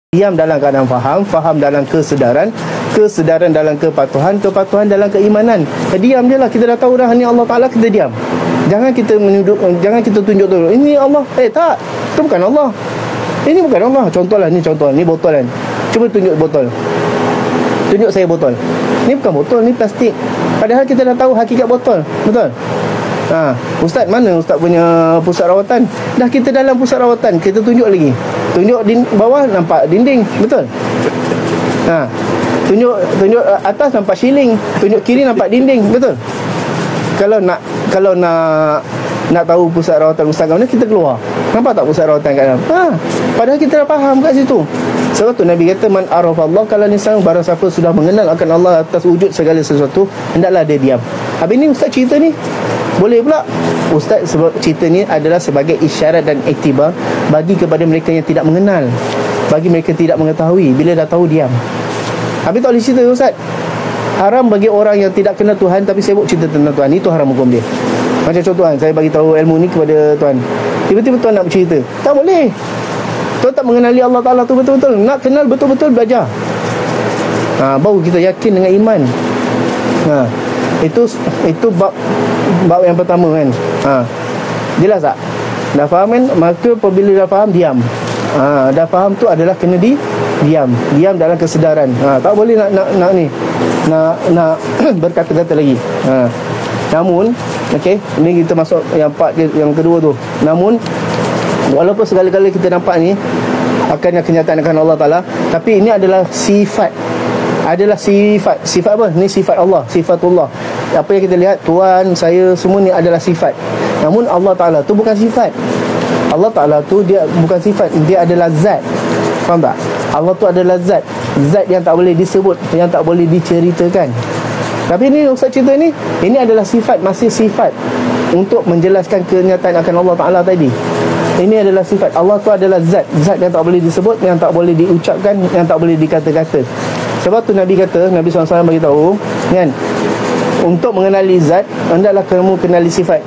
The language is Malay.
Diam dalam keadaan faham, faham dalam kesedaran, kesedaran dalam kepatuhan, kepatuhan dalam keimanan. Diam je lah, kita dah tahu dah ni Allah Ta'ala, kita diam. Jangan kita menunjuk, jangan kita tunjuk dulu, ini Allah. Tak, itu bukan Allah. Ini bukan Allah. Contohlah, ni contoh, ni botol kan. Cuba tunjuk botol. Tunjuk saya botol. Ni bukan botol, ni plastik. Padahal kita dah tahu hakikat botol. Betul? Ustaz, mana Ustaz punya pusat rawatan? Dah kita dalam pusat rawatan, kita tunjuk lagi. Tunjuk di bawah nampak dinding, betul? Tunjuk atas nampak ceiling, tunjuk kiri nampak dinding, betul? Kalau nak tahu pusat rawatan Ustaz kat mana, kita keluar. Nampak tak pusat rawatan kat dalam? Padahal kita dah faham kat situ. Sebab tu Nabi kata, man arafallah, kalau insan barang siapa sudah mengenal akan Allah atas wujud segala sesuatu, hendaklah dia diam. Habis ni Ustaz cerita ni boleh pula. Ustaz sebab cerita ni adalah sebagai isyarat dan iktibar bagi kepada mereka yang tidak mengenal, bagi mereka tidak mengetahui. Bila dah tahu, diam. Habis tak boleh cerita, Ustaz. Haram bagi orang yang tidak kenal Tuhan tapi sibuk cerita tentang Tuhan. Itu haram hukum dia. Macam contoh kan, saya bagi tahu ilmu ni kepada Tuan, tiba-tiba Tuan nak bercerita, tak boleh. Tuan tak mengenali Allah Ta'ala tu betul-betul. Nak kenal betul-betul, belajar. Baru kita yakin dengan iman. Itu bab yang pertama kan. Jelas tak? Dah faham kan? Maka apabila dah faham, diam. Dah faham tu adalah kena diam. Diam dalam kesedaran. Tak boleh nak berkata-kata lagi. Namun, okey, ini kita masuk yang part yang kedua tu. Namun, walaupun segala-gala kita nampak ni akan yang kenyataan akan Allah Ta'ala, tapi ini adalah sifat. Sifat apa? Ni sifat Allah, sifatullah. Apa yang kita lihat, Tuhan, saya, semua ni adalah sifat. Namun Allah Ta'ala tu bukan sifat. Allah Ta'ala tu dia bukan sifat, dia adalah zat. Faham tak? Allah tu adalah zat. Zat yang tak boleh disebut, yang tak boleh diceritakan. Tapi ni Ustaz cerita ni, ini adalah sifat, masih sifat untuk menjelaskan kenyataan akan Allah Ta'ala tadi. Ini adalah sifat. Allah tu adalah zat. Zat yang tak boleh disebut, yang tak boleh diucapkan, yang tak boleh dikata-kata. Sebab tu Nabi kata, Nabi SAW bagi tahu kan, untuk mengenali zat, hendaklah kamu kenali sifat.